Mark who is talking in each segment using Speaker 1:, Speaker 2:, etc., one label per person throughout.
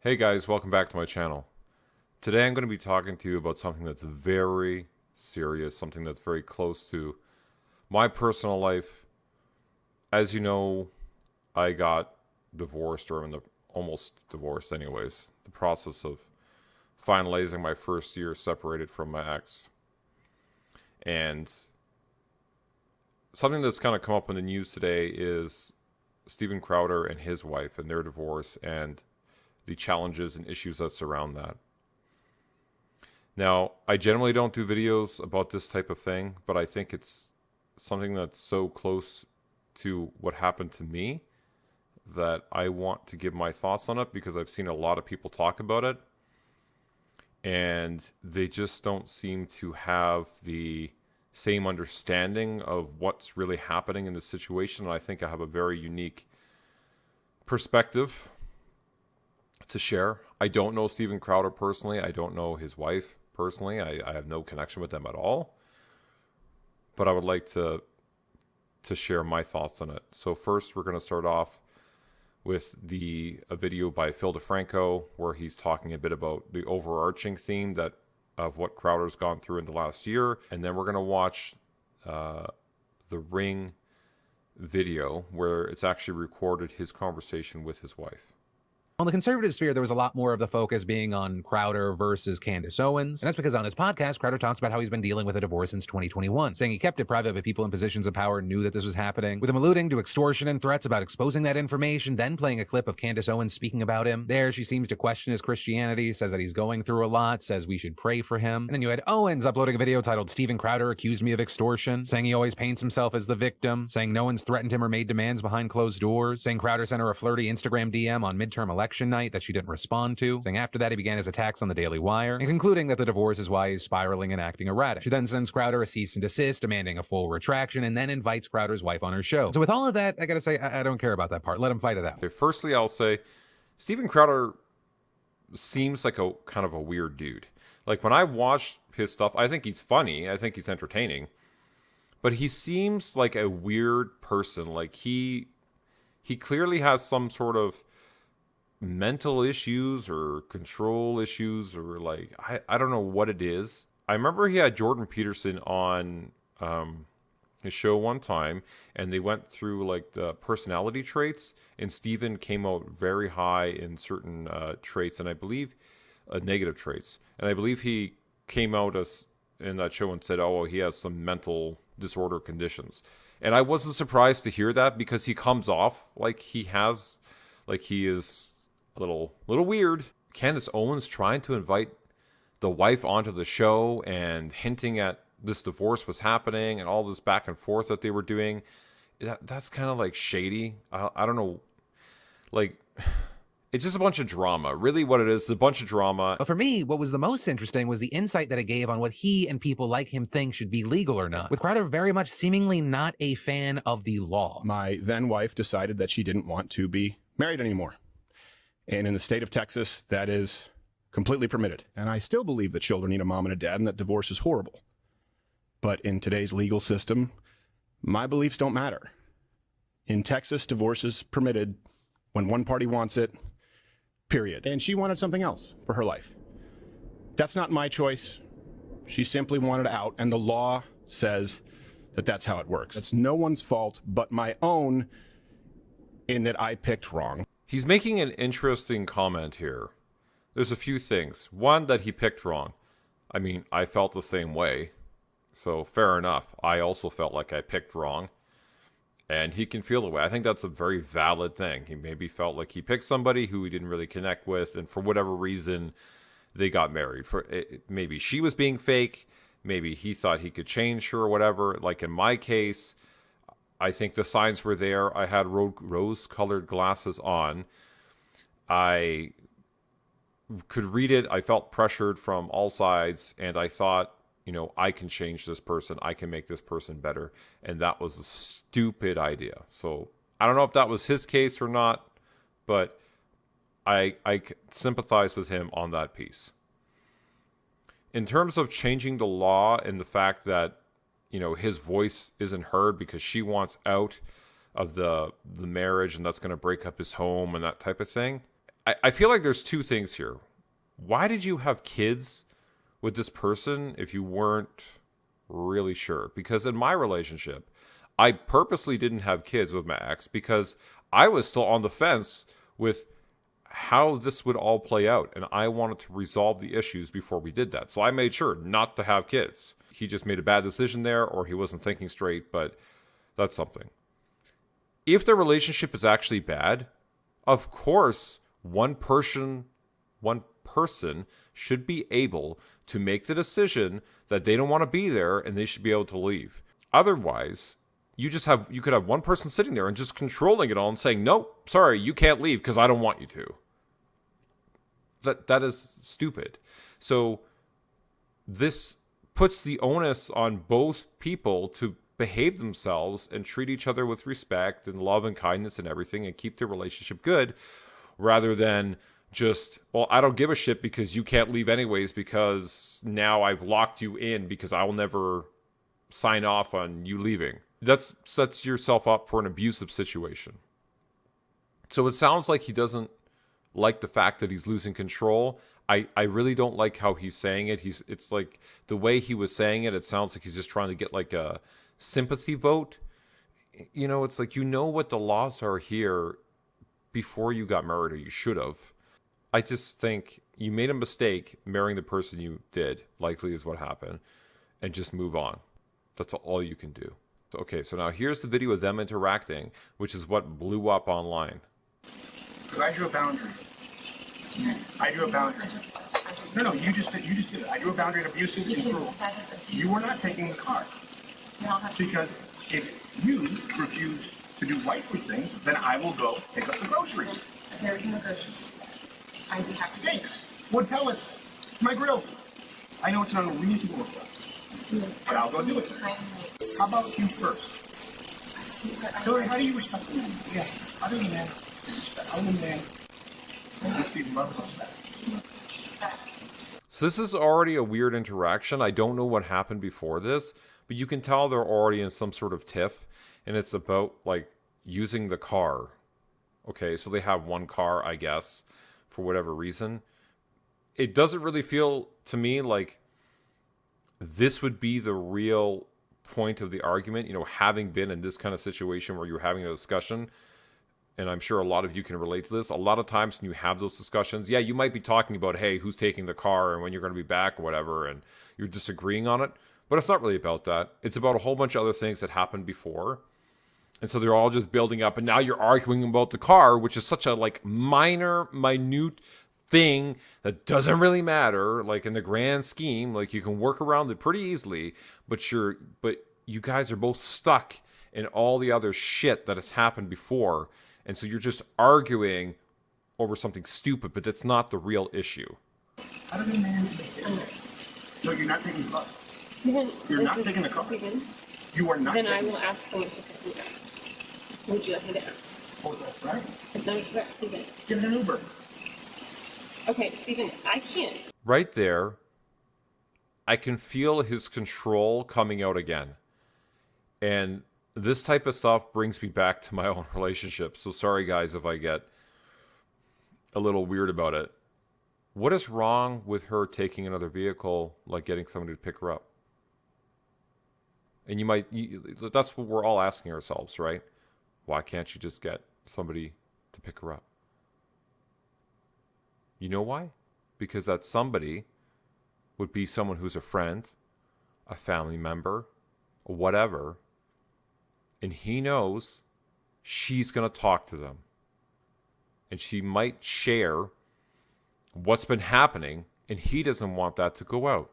Speaker 1: Hey guys, welcome back to my channel. Today I'm going to be talking to you about something that's very serious, something that's very close to my personal life. As you know, I got divorced, or almost divorced anyways. The process of finalizing my first year separated from my ex. And something that's kind of come up in the news today is Steven Crowder and his wife and their divorce and the challenges and issues that surround that. Now, I generally don't do videos about this type of thing, but I think it's something that's so close to what happened to me that I want to give my thoughts on it because I've seen a lot of people talk about it and they just don't seem to have the same understanding of what's really happening in the situation. And I think I have a very unique perspective to share. I don't know Steven Crowder personally. I don't know his wife personally. I have no connection with them at all. But I would like to share my thoughts on it. So first, we're going to start off with a video by Phil DeFranco where he's talking a bit about the overarching theme of what Crowder's gone through in the last year. And then we're going to watch the Ring video where it's actually recorded his conversation with his wife.
Speaker 2: On the conservative sphere, there was a lot more of the focus being on Crowder versus Candace Owens. And that's because on his podcast, Crowder talks about how he's been dealing with a divorce since 2021, saying he kept it private, but people in positions of power knew that this was happening, with him alluding to extortion and threats about exposing that information, then playing a clip of Candace Owens speaking about him. There, she seems to question his Christianity, says that he's going through a lot, says we should pray for him. And then you had Owens uploading a video titled "Steven Crowder Accused Me of Extortion," saying he always paints himself as the victim, saying no one's threatened him or made demands behind closed doors, saying Crowder sent her a flirty Instagram DM on midterm election night that she didn't respond to, saying after that he began his attacks on the Daily Wire, and concluding that the divorce is why he's spiraling and acting erratic. She then sends Crowder a cease and desist, demanding a full retraction, and then invites Crowder's wife on her show. So with all of that, I gotta say, I don't care about that part. Let him fight it out.
Speaker 1: Okay, firstly, I'll say Steven Crowder seems like a kind of a weird dude. Like when I watch his stuff, I think he's funny. I think he's entertaining. But he seems like a weird person. Like he clearly has some sort of mental issues or control issues, or like I don't know what it is. I remember he had Jordan Peterson on his show one time, and they went through like the personality traits, and Steven came out very high in certain traits, and I believe negative traits, and I believe he came out as in that show and said, oh, well, he has some mental disorder conditions. And I wasn't surprised to hear that because he comes off like he is a little weird. Candace Owens trying to invite the wife onto the show and hinting at this divorce was happening and all this back and forth that they were doing. That's kind of like shady. I don't know. Like, it's just a bunch of drama. Really what it is a bunch of drama.
Speaker 2: But for me, what was the most interesting was the insight that it gave on what he and people like him think should be legal or not, with Crowder very much seemingly not a fan of the law.
Speaker 3: My then wife decided that she didn't want to be married anymore. And in the state of Texas, that is completely permitted. And I still believe that children need a mom and a dad and that divorce is horrible. But in today's legal system, my beliefs don't matter. In Texas, divorce is permitted when one party wants it, period. And she wanted something else for her life. That's not my choice. She simply wanted out, and the law says that that's how it works. It's no one's fault but my own in that I picked wrong.
Speaker 1: He's making an interesting comment here. There's a few things. One, that he picked wrong. I mean, I felt the same way. So fair enough. I also felt like I picked wrong. And he can feel the way. I think that's a very valid thing. He maybe felt like he picked somebody who he didn't really connect with, and for whatever reason, they got married. Maybe she was being fake. Maybe he thought he could change her or whatever. Like in my case, I think the signs were there. I had rose-colored glasses on. I could read it. I felt pressured from all sides, and I thought, I can change this person. I can make this person better. And that was a stupid idea. So I don't know if that was his case or not, but I sympathize with him on that piece. In terms of changing the law and the fact that, his voice isn't heard because she wants out of the marriage and that's going to break up his home and that type of thing, I feel like there's two things here. Why did you have kids with this person if you weren't really sure? Because in my relationship, I purposely didn't have kids with my ex because I was still on the fence with how this would all play out, and I wanted to resolve the issues before we did that. So I made sure not to have kids. He just made a bad decision there, or he wasn't thinking straight, but that's something. If the relationship is actually bad, of course, one person should be able to make the decision that they don't want to be there and they should be able to leave. Otherwise, you could have one person sitting there and just controlling it all and saying, "Nope, sorry, you can't leave because I don't want you to." That is stupid. So this puts the onus on both people to behave themselves and treat each other with respect and love and kindness and everything and keep their relationship good, rather than just, well, I don't give a shit because you can't leave anyways because now I've locked you in because I will never sign off on you leaving. That sets yourself up for an abusive situation. So it sounds like he doesn't like the fact that he's losing control. I really don't like how he's saying it. It's like the way he was saying it, it sounds like he's just trying to get like a sympathy vote. You know, it's like, you know what the laws are here before you got married, or you should have. I just think you made a mistake marrying the person you did, likely is what happened, and just move on. That's all you can do. Okay, so now here's the video of them interacting, which is what blew up online.
Speaker 4: Because I drew a boundary. I drew a boundary. No, you just did it. I drew a boundary in abusive and cruel. You were not taking the car. Because if you refuse to do wifely things, then I will go pick up the groceries.
Speaker 5: There are no groceries. I'd be happy.
Speaker 4: Steaks, wood pellets, my grill. I know it's not a reasonable request, but I'll go do it. How about you first? Hillary, how do you respect the man? Yes. How do you man? How do you man? Receive love like that.
Speaker 5: Respect.
Speaker 1: So this is already a weird interaction. I don't know what happened before this, but you can tell they're already in some sort of tiff, and it's about like using the car. Okay, so they have one car, I guess, for whatever reason. It doesn't really feel to me like this would be the real point of the argument, you know, having been in this kind of situation where you're having a discussion. And I'm sure a lot of you can relate to this. A lot of times when you have those discussions, yeah, you might be talking about, hey, who's taking the car and when you're going to be back or whatever, and you're disagreeing on it. But it's not really about that. It's about a whole bunch of other things that happened before. And so they're all just building up. And now you're arguing about the car, which is such a like minute thing that doesn't really matter. Like in the grand scheme, like you can work around it pretty easily. But you guys are both stuck in all the other shit that has happened before. And so you're just arguing over something stupid, but that's not the real issue.
Speaker 4: How do they manage it? No, you're not taking the car.
Speaker 5: Stephen,
Speaker 4: You're not taking the car.
Speaker 5: Stephen,
Speaker 4: You are not
Speaker 5: then I
Speaker 4: taking
Speaker 5: will ask them to pick me up. Would you like me to ask?
Speaker 4: Oh, that's right.
Speaker 5: It's not about Stephen.
Speaker 4: Get an Uber.
Speaker 5: Okay, Stephen, I can't.
Speaker 1: Right there, I can feel his control coming out again. And this type of stuff brings me back to my own relationship. So sorry, guys, if I get a little weird about it. What is wrong with her taking another vehicle, like getting somebody to pick her up? And that's what we're all asking ourselves, right? Why can't you just get somebody to pick her up? You know why? Because that somebody would be someone who's a friend, a family member, whatever. And he knows she's going to talk to them. And she might share what's been happening, and he doesn't want that to go out.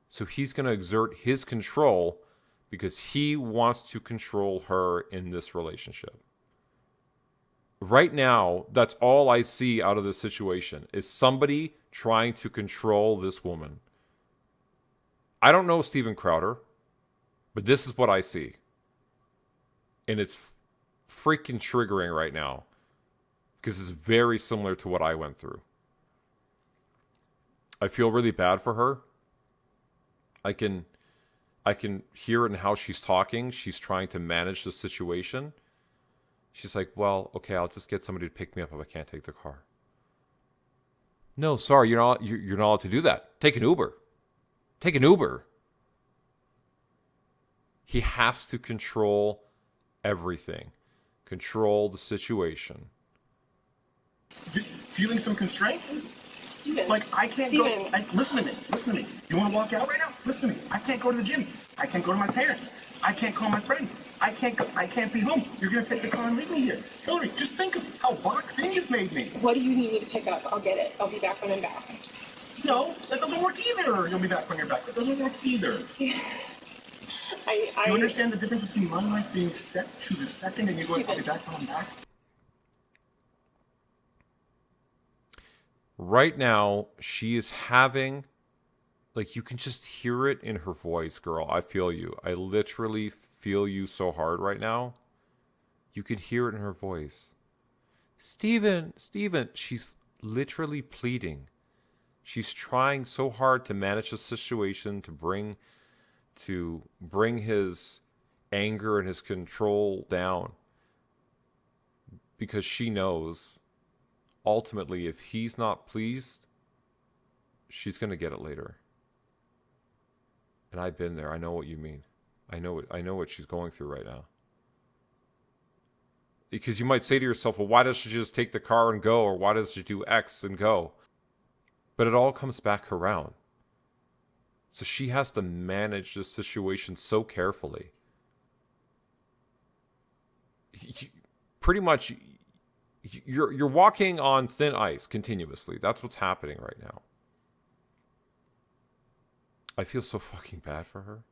Speaker 1: So he's going to exert his control because he wants to control her in this relationship. Right now, that's all I see out of this situation is somebody trying to control this woman. I don't know Steven Crowder, but this is what I see. And it's freaking triggering right now because it's very similar to what I went through. I feel really bad for her. I can hear it in how she's talking. She's trying to manage the situation. She's like, well, okay, I'll just get somebody to pick me up if I can't take the car. No, sorry, you're not allowed to do that. Take an Uber. Take an Uber. He has to control everything. Control the situation.
Speaker 4: Feeling some constraints?
Speaker 5: Steven.
Speaker 4: Like, I can't
Speaker 5: Steven.
Speaker 4: go. Listen to me. Listen to me. You want to walk out right now? Listen to me. I can't go to the gym. I can't go to my parents. I can't call my friends. I can't be home. You're going to take the car and leave me here. Hillary, just think of how boxed in you've made me.
Speaker 5: What do you need me to pick up? I'll get it. I'll be back when I'm back.
Speaker 4: No, that doesn't work either. You'll be back when you're back. That doesn't work either.
Speaker 5: See,
Speaker 4: Do you understand the difference between my life being set to the second and you going, I'll be back when I'm back?
Speaker 1: Right now, she is having, like, you can just hear it in her voice, girl. I feel you. I literally feel you so hard right now. You can hear it in her voice. Steven, she's literally pleading. She's trying so hard to manage the situation, to bring his anger and his control down. Because she knows, ultimately, if he's not pleased, she's going to get it later. And I've been there. I know what you mean. I know what she's going through right now. Because you might say to yourself, well, why does she just take the car and go? Or why does she do X and go? But it all comes back around. So she has to manage this situation so carefully. Pretty much, you're walking on thin ice continuously. That's what's happening right now. I feel so fucking bad for her.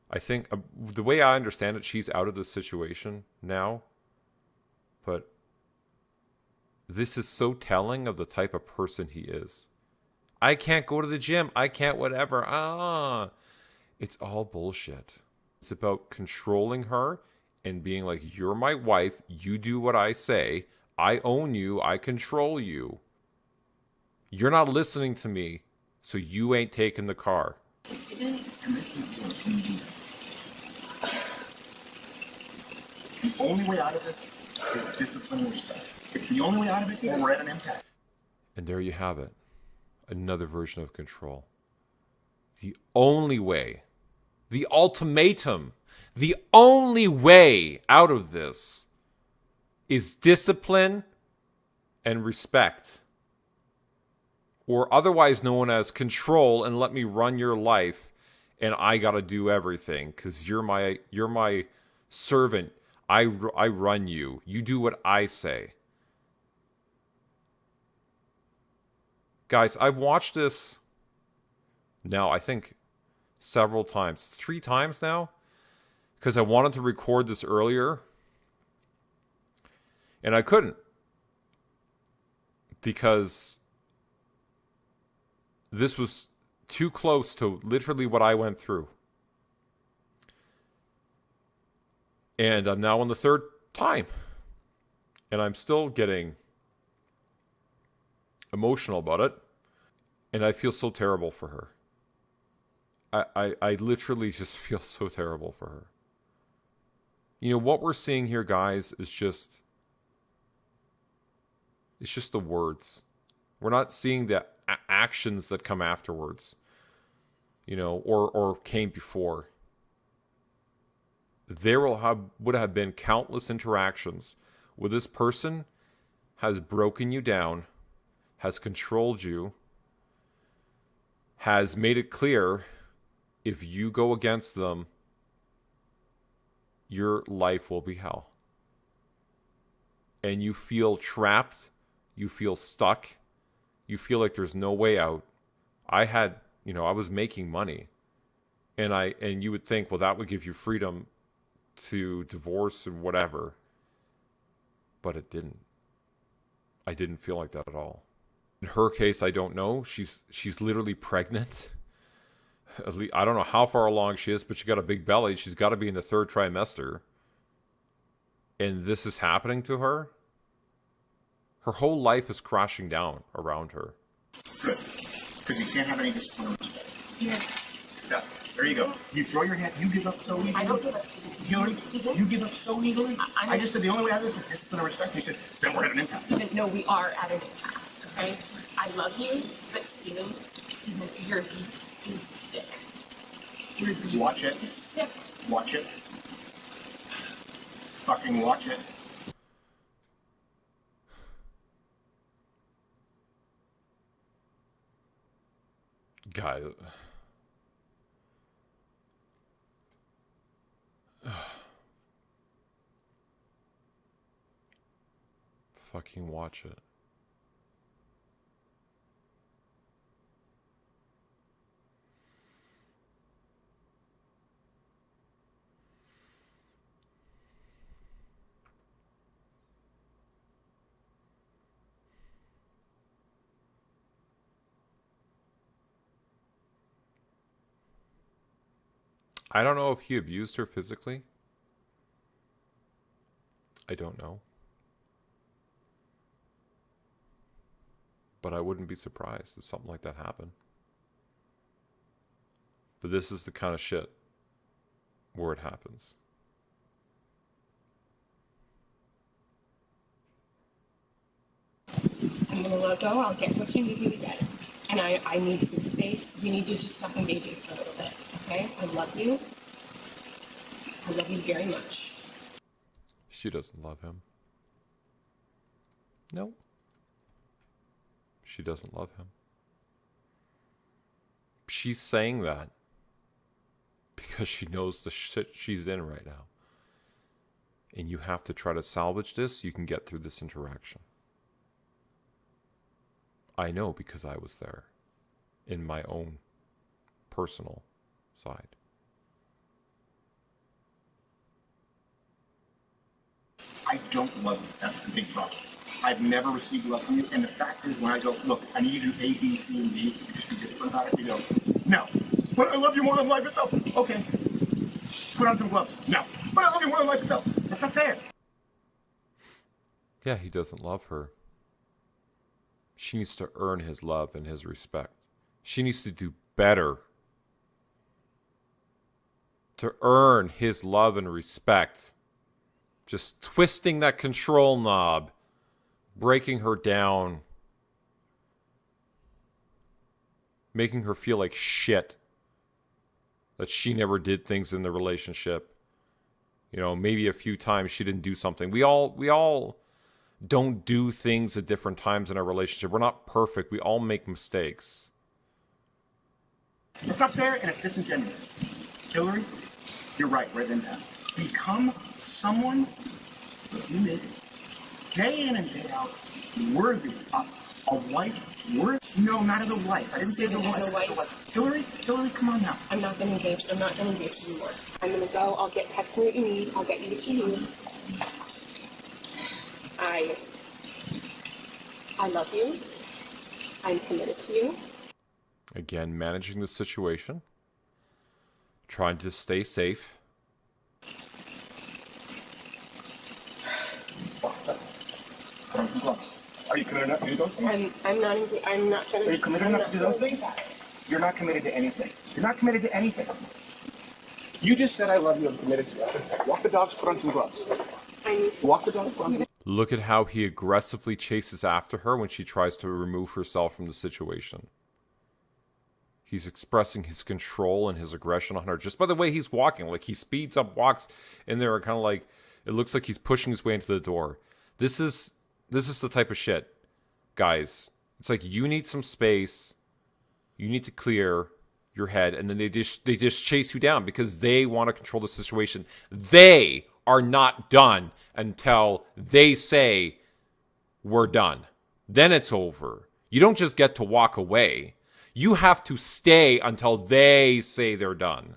Speaker 1: I think the way I understand it, she's out of this situation now. But this is so telling of the type of person he is. I can't go to the gym. I can't whatever. It's all bullshit. It's about controlling her and being like, you're my wife. You do what I say. I own you. I control you. You're not listening to me, so you ain't taking the car.
Speaker 5: Steven.
Speaker 4: The only way out of this is discipline and respect. It's the only way out of it, or we're at an impasse.
Speaker 1: And there you have it. Another version of control. The only way, the ultimatum, the only way out of this is discipline and respect. Or otherwise known as control, and let me run your life and I got to do everything because you're my servant. I run you. You do what I say. Guys, I've watched this now, I think, several times. 3 times now. Because I wanted to record this earlier. And I couldn't. Because this was too close to literally what I went through. And I'm now on the 3rd time. And I'm still getting emotional about it. And I feel so terrible for her. I literally just feel so terrible for her. You know, what we're seeing here, guys, is just... It's just the words. We're not seeing the actions that come afterwards. You know, or came before. There would have been countless interactions where this person has broken you down, has controlled you, has made it clear if you go against them, your life will be hell. And you feel trapped, you feel stuck, you feel like there's no way out. I was making money. And you would think, well, that would give you freedom to divorce and whatever. But it didn't. I didn't feel like that at all. In her case, I don't know. She's literally pregnant. At least, I don't know how far along she is, but she got a big belly. She's got to be in the 3rd trimester. And this is happening to her. Her whole life is crashing down around her.
Speaker 4: Good. Because you can't have any discipline or respect. Yeah. There you go. You throw your hand. You give up so easily.
Speaker 5: I don't give up, Steven.
Speaker 4: Steven, you give up so easily. I just said the only way out of this is discipline and respect. And you said, then we're at an impasse.
Speaker 5: Steven, no, we are at an impasse. okay? I love you, but Steven, your abuse is sick. Your abuse
Speaker 4: Watch it.
Speaker 5: is sick.
Speaker 4: Watch it. Fucking watch it.
Speaker 1: Guy. Fucking watch it. I don't know if he abused her physically. I don't know. But I wouldn't be surprised if something like that happened. But this is the kind of shit where it happens.
Speaker 5: I'm gonna let go. I'll get what you need me to get. And I need some space. We need to just stop engaging for a little bit. Okay? I love you. I love you very much.
Speaker 1: She doesn't love him. No. She doesn't love him. She's saying that because she knows the shit she's in right now. And you have to try to salvage this so you can get through this interaction. I know because I was there in my own personal side.
Speaker 4: I don't love you. That's the big problem. I've never received love from you, and the fact is, when I go, look, I need you to do A, B, C, and D, you just be disciplined about it, you go, no. But I love you more than life itself. Okay. Put on some gloves. No. But I love you more than life itself. That's not fair.
Speaker 1: Yeah, he doesn't love her. She needs to earn his love and his respect. She needs to do better to earn his love and respect. Just twisting that control knob, breaking her down, making her feel like shit, that she never did things in the relationship. You know, maybe a few times she didn't do something. We all don't do things at different times in our relationship. We're not perfect. We all make mistakes.
Speaker 4: It's not fair, and it's disingenuous. Hillary, you're right, right then past. Become someone that's unique, day in and day out, worthy of a wife. No, not as a wife. I didn't say as a wife. Hillary, come on now.
Speaker 5: I'm not gonna engage. I'm not gonna engage anymore. I'm gonna go. I'll text me what you need. I'll get you what you need. I love you. I'm committed to you.
Speaker 1: Again, managing the situation, trying to stay safe.
Speaker 4: Put on some gloves. Are you committed enough to do those things?
Speaker 5: I'm not gonna.
Speaker 4: Are you committed enough to do those things? You're not committed to anything. You're not committed to anything. You just said I love you. I'm committed to it. Walk the dogs. Put on some gloves. Walk the dogs. Put on some gloves.
Speaker 1: Look at how he aggressively chases after her when she tries to remove herself from the situation. He's expressing his control and his aggression on her just by the way he's walking. Like, he speeds up, walks in there, and kind of like, it looks like he's pushing his way into the door. This is the type of shit, guys. It's like, you need some space. You need to clear your head, and then they just chase you down because they want to control the situation. They are not done until they say we're done. Then it's over. You don't just get to walk away. You have to stay until they say they're done.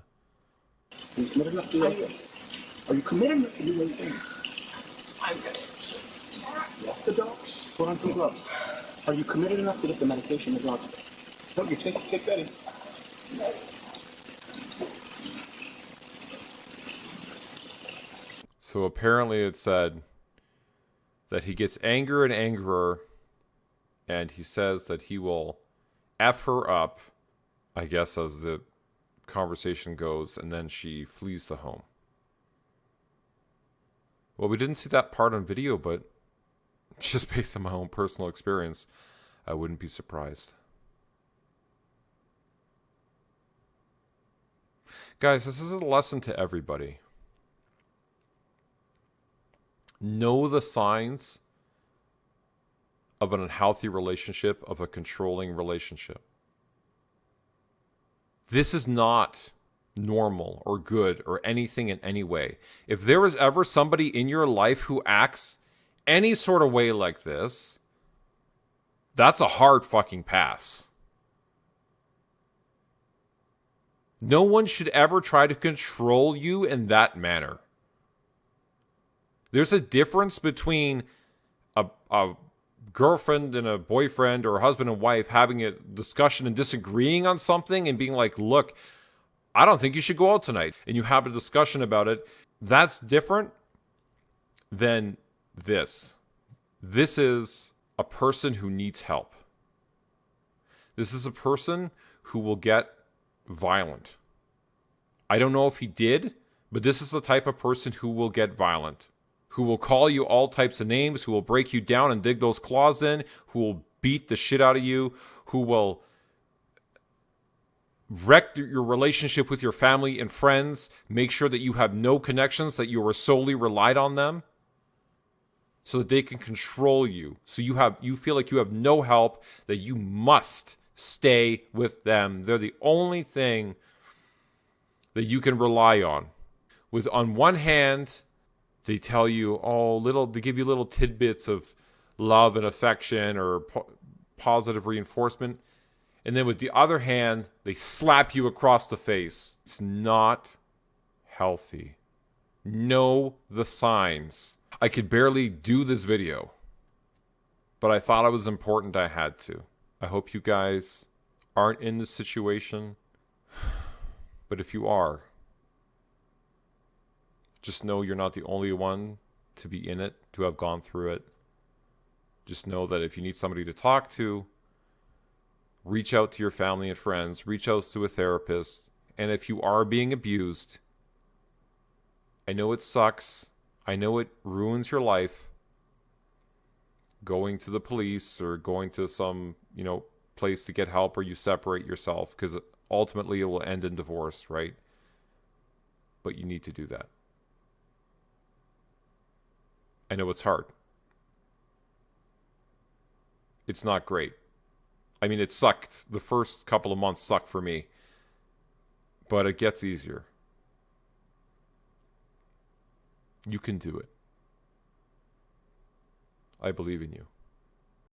Speaker 4: Are you committed enough to do those? Are you committed enough to do those things?
Speaker 5: I'm gonna just
Speaker 4: Walk the dogs. Put on some gloves. Are you committed enough to get the medication the dogs take? No, you take that in.
Speaker 1: So apparently it said that he gets angrier and angrier, and he says that he will F her up, I guess, as the conversation goes, and then she flees the home. Well, we didn't see that part on video, but just based on my own personal experience, I wouldn't be surprised. Guys, this is a lesson to everybody. Know the signs of an unhealthy relationship, of a controlling relationship. This is not normal or good or anything in any way. If there is ever somebody in your life who acts any sort of way like this, that's a hard fucking pass. No one should ever try to control you in that manner. There's a difference between a girlfriend and a boyfriend or a husband and wife having a discussion and disagreeing on something and being like, look, I don't think you should go out tonight. And you have a discussion about it. That's different than this. This is a person who needs help. This is a person who will get violent. I don't know if he did, but this is the type of person who will get violent, who will call you all types of names, who will break you down and dig those claws in, who will beat the shit out of you, who will wreck your relationship with your family and friends, make sure that you have no connections, that you are solely relied on them, so that they can control you. So you feel like you have no help, that you must stay with them. They're the only thing that you can rely on. With on one hand, they tell you, they give you little tidbits of love and affection or positive reinforcement. And then with the other hand, they slap you across the face. It's not healthy. Know the signs. I could barely do this video, but I thought it was important I had to. I hope you guys aren't in this situation, but if you are, just know you're not the only one to be in it, to have gone through it. Just know that if you need somebody to talk to, reach out to your family and friends, reach out to a therapist, and if you are being abused, I know it sucks. I know it ruins your life. Going to the police or going to some, place to get help or you separate yourself, because ultimately it will end in divorce, right? But you need to do that. I know it's hard. It's not great. I mean, it sucked. The first couple of months sucked for me. But it gets easier. You can do it. I believe in you.